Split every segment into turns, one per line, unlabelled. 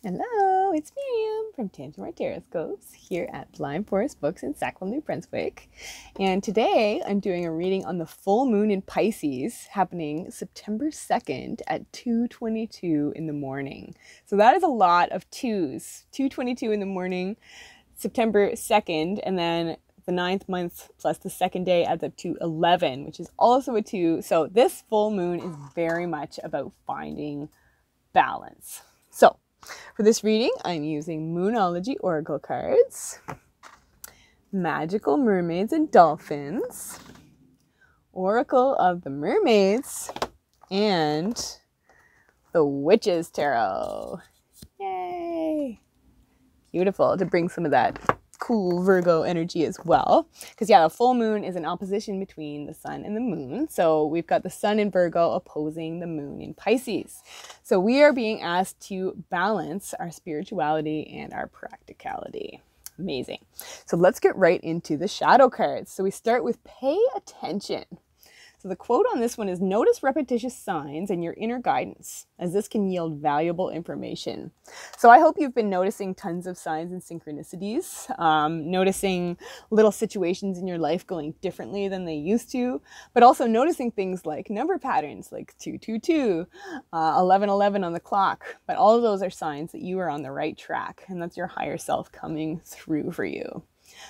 Hello, it's Miriam from Tarotscope here at Blind Forest Books in Sackville, New Brunswick. And today I'm doing a reading on the full moon in Pisces happening September 2nd at 2:22 in the morning. So that is a lot of twos. 2:22 in the morning, September 2nd, and then the 9th month plus the second day adds up to 11, which is also a 2. So this full moon is very much about finding balance. So for this reading, I'm using Moonology Oracle cards, Magical Mermaids and Dolphins, Oracle of the Mermaids, and the Witches Tarot. Yay! Beautiful, to bring some of that cool Virgo energy as well. Because yeah, the full moon is an opposition between the sun and the moon. So we've got the sun in Virgo opposing the moon in Pisces. So we are being asked to balance our spirituality and our practicality. Amazing. So let's get right into the shadow cards. So we start with pay attention. So the quote on this one is, notice repetitious signs and your inner guidance, as this can yield valuable information. So I hope you've been noticing tons of signs and synchronicities, noticing little situations in your life going differently than they used to, but also noticing things like number patterns like 222, 1111 on the clock. But all of those are signs that you are on the right track, and that's your higher self coming through for you.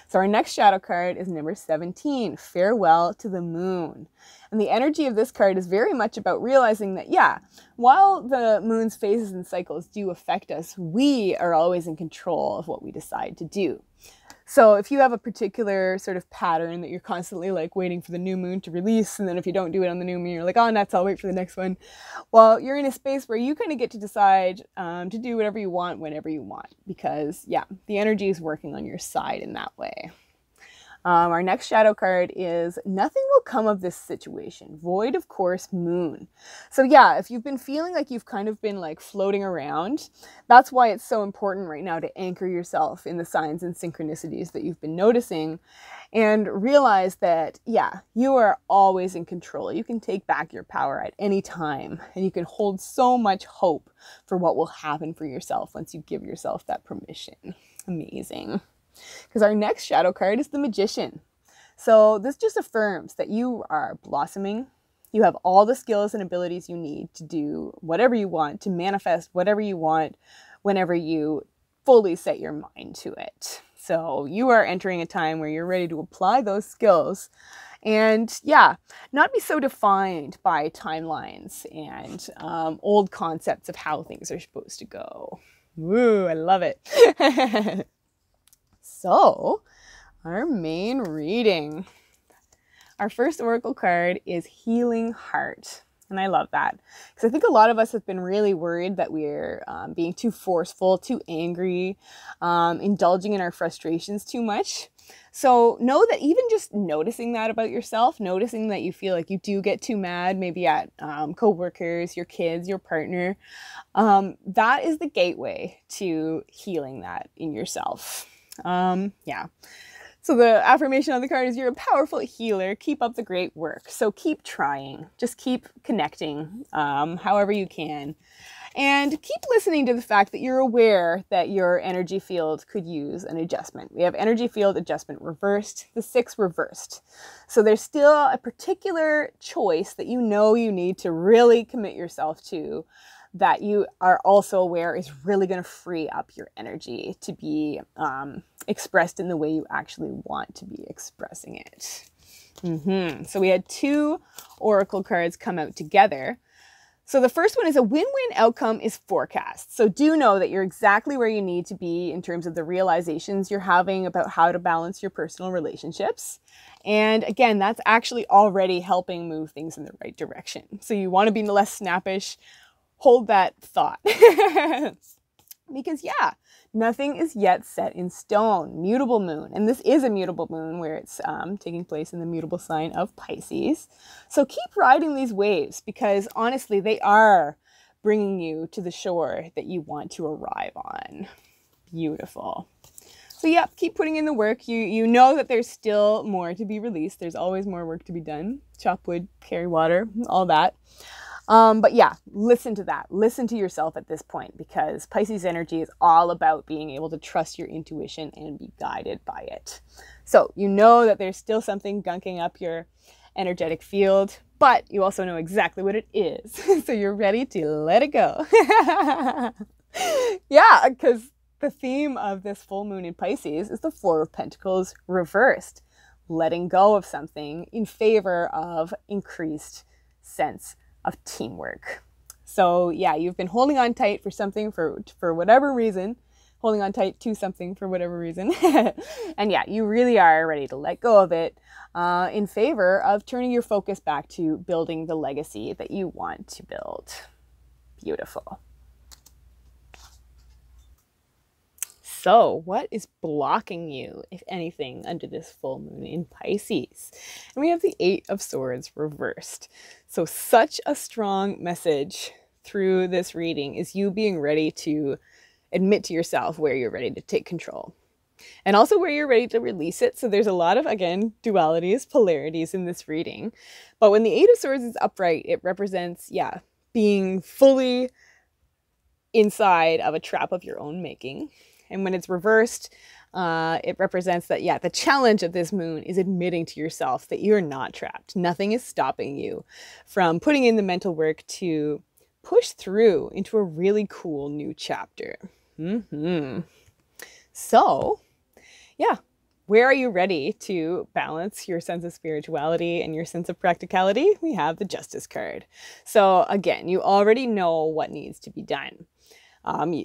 So our next shadow card is number 17, Farewell to the Moon. And the energy of this card is very much about realizing that, yeah, while the moon's phases and cycles do affect us, we are always in control of what we decide to do. So if you have a particular sort of pattern that you're constantly like waiting for the new moon to release, and then if you don't do it on the new moon, you're like, oh, nuts, I'll wait for the next one. Well, you're in a space where you kind of get to decide to do whatever you want, whenever you want, because yeah, the energy is working on your side in that way. Our next shadow card is Nothing Will Come of This Situation. Void of Course, Moon. So yeah, if you've been feeling like you've kind of been like floating around, that's why it's so important right now to anchor yourself in the signs and synchronicities that you've been noticing and realize that, yeah, you are always in control. You can take back your power at any time, and you can hold so much hope for what will happen for yourself once you give yourself that permission. Amazing. Because our next shadow card is the Magician. So this just affirms that you are blossoming. You have all the skills and abilities you need to do whatever you want, to manifest whatever you want, whenever you fully set your mind to it. So you are entering a time where you're ready to apply those skills and yeah, not be so defined by timelines and old concepts of how things are supposed to go. Woo, I love it. So, our main reading. Our first oracle card is Healing Heart. And I love that. Because I think a lot of us have been really worried that we're being too forceful, too angry, indulging in our frustrations too much. So know that even just noticing that about yourself, noticing that you feel like you do get too mad, maybe at coworkers, your kids, your partner, that is the gateway to healing that in yourself. Yeah. So the affirmation on the card is, you're a powerful healer. Keep up the great work. So keep trying. Just keep connecting, however you can. And keep listening to the fact that you're aware that your energy field could use an adjustment. We have energy field adjustment reversed, the 6 reversed. So there's still a particular choice that you know you need to really commit yourself to, that you are also aware is really going to free up your energy to be expressed in the way you actually want to be expressing it. So we had 2 oracle cards come out together. So the first one is a win-win outcome is forecast. So do know that you're exactly where you need to be in terms of the realizations you're having about how to balance your personal relationships. And again, that's actually already helping move things in the right direction. So you want to be less snappish. Hold that thought. Because yeah, nothing is yet set in stone. Mutable moon. And this is a mutable moon where it's taking place in the mutable sign of Pisces. So keep riding these waves, because honestly, they are bringing you to the shore that you want to arrive on. Beautiful. So yeah, keep putting in the work. You know that there's still more to be released. There's always more work to be done. Chop wood, carry water, all that. But yeah, listen to that. Listen to yourself at this point, because Pisces energy is all about being able to trust your intuition and be guided by it. So you know that there's still something gunking up your energetic field, but you also know exactly what it is. So you're ready to let it go. Yeah, because the theme of this full moon in Pisces is the Four of Pentacles reversed. Letting go of something in favor of increased sense of teamwork. So yeah, you've been holding on tight for something for whatever reason, holding on tight to something for whatever reason. And yeah, you really are ready to let go of it in favor of turning your focus back to building the legacy that you want to build. Beautiful. So what is blocking you, if anything, under this full moon in Pisces? And we have the Eight of Swords reversed. So such a strong message through this reading is you being ready to admit to yourself where you're ready to take control. And also where you're ready to release it. So there's a lot of, again, dualities, polarities in this reading. But when the Eight of Swords is upright, it represents, yeah, being fully inside of a trap of your own making. And when it's reversed, it represents that, yeah, the challenge of this moon is admitting to yourself that you're not trapped. Nothing is stopping you from putting in the mental work to push through into a really cool new chapter. So, yeah, where are you ready to balance your sense of spirituality and your sense of practicality? We have the Justice card. So again, you already know what needs to be done.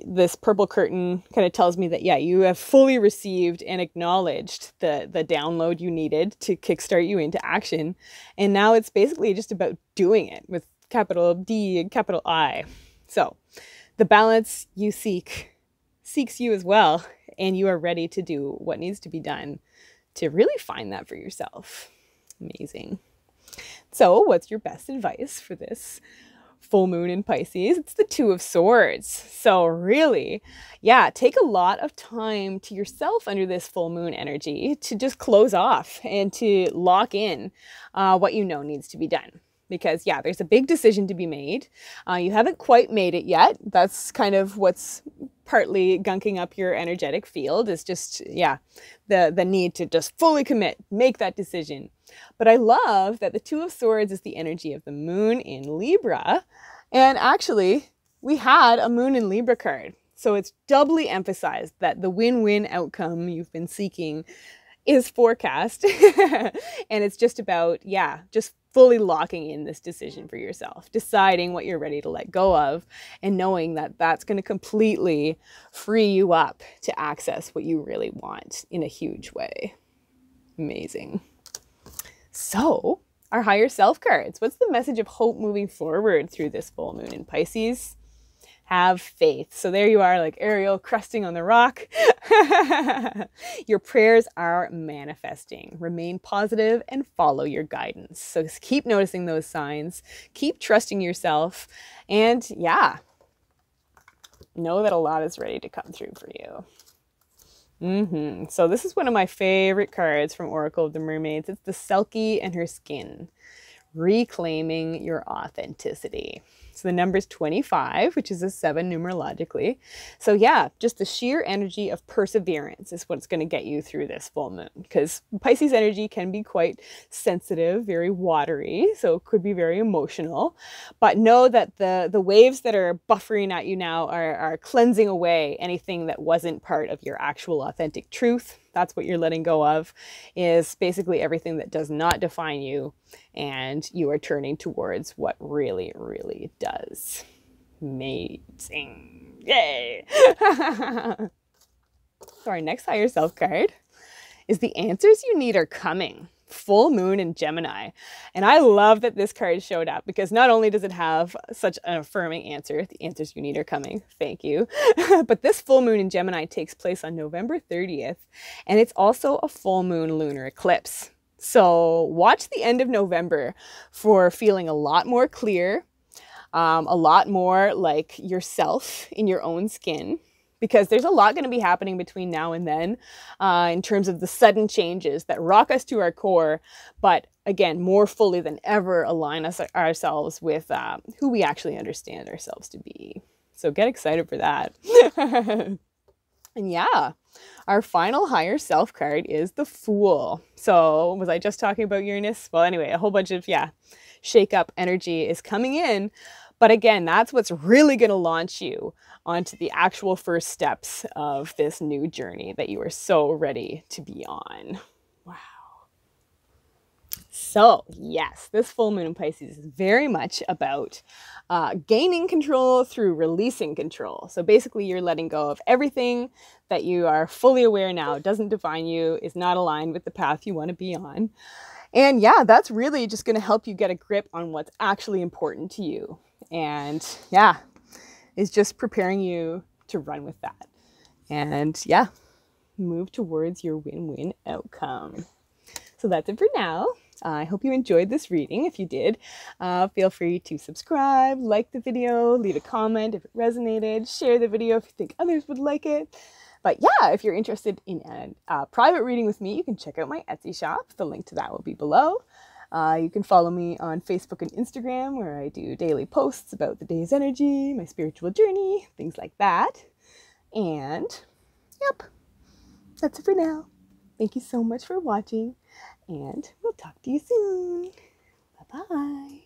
This purple curtain kind of tells me that, yeah, you have fully received and acknowledged the download you needed to kickstart you into action. And now it's basically just about doing it with capital D and capital I. So the balance you seeks you as well. And you are ready to do what needs to be done to really find that for yourself. Amazing. So what's your best advice for this full moon in Pisces? It's the Two of Swords. So really, yeah, take a lot of time to yourself under this full moon energy to just close off and to lock in what you know needs to be done. Because yeah, there's a big decision to be made. You haven't quite made it yet. That's kind of what's partly gunking up your energetic field, is just, yeah, the need to just fully commit, make that decision. But I love that the Two of Swords is the energy of the moon in Libra. And actually, we had a moon in Libra card. So it's doubly emphasized that the win-win outcome you've been seeking is forecast. And it's just about, yeah, just fully locking in this decision for yourself, deciding what you're ready to let go of, and knowing that that's going to completely free you up to access what you really want in a huge way. Amazing. So, our higher self cards. What's the message of hope moving forward through this full moon in Pisces? Have faith. So there you are, like Ariel crusting on the rock. Your prayers are manifesting. Remain positive and follow your guidance. So just keep noticing those signs. Keep trusting yourself. And yeah, know that a lot is ready to come through for you. So this is one of my favorite cards from Oracle of the Mermaids. It's the Selkie and her skin. Reclaiming your authenticity. So the number is 25, which is a 7 numerologically. So yeah, just the sheer energy of perseverance is what's going to get you through this full moon, because Pisces energy can be quite sensitive, very watery, so it could be very emotional. But know that the waves that are buffering at you now are cleansing away anything that wasn't part of your actual authentic truth. That's what you're letting go of, is basically everything that does not define you, and you are turning towards what really, really does. Amazing. Yay! So our next higher self card is the answers you need are coming. Full moon in Gemini. And I love that this card showed up, because not only does it have such an affirming answer, the answers you need are coming, thank you, but this full moon in Gemini takes place on November 30th, and it's also a full moon lunar eclipse. So watch the end of November for feeling a lot more clear, a lot more like yourself in your own skin. because there's a lot going to be happening between now and then in terms of the sudden changes that rock us to our core, but again, more fully than ever align ourselves with who we actually understand ourselves to be. So get excited for that. And yeah, our final higher self card is the Fool. So was I just talking about Uranus? Well, anyway, a whole bunch of, shake up energy is coming in. But again, that's what's really going to launch you onto the actual first steps of this new journey that you are so ready to be on. Wow. So yes, this full moon in Pisces is very much about gaining control through releasing control. So basically you're letting go of everything that you are fully aware now doesn't define you, is not aligned with the path you want to be on. And yeah, that's really just going to help you get a grip on what's actually important to you. And yeah, is just preparing you to run with that. And yeah, move towards your win-win outcome. So that's it for now. I hope you enjoyed this reading. If you did, feel free to subscribe, like the video, leave a comment if it resonated, share the video if you think others would like it. But yeah, if you're interested in a private reading with me, you can check out my Etsy shop. The link to that will be below. You can follow me on Facebook and Instagram, where I do daily posts about the day's energy, my spiritual journey, things like that. And yep, that's it for now. Thank you so much for watching, and we'll talk to you soon. Bye-bye.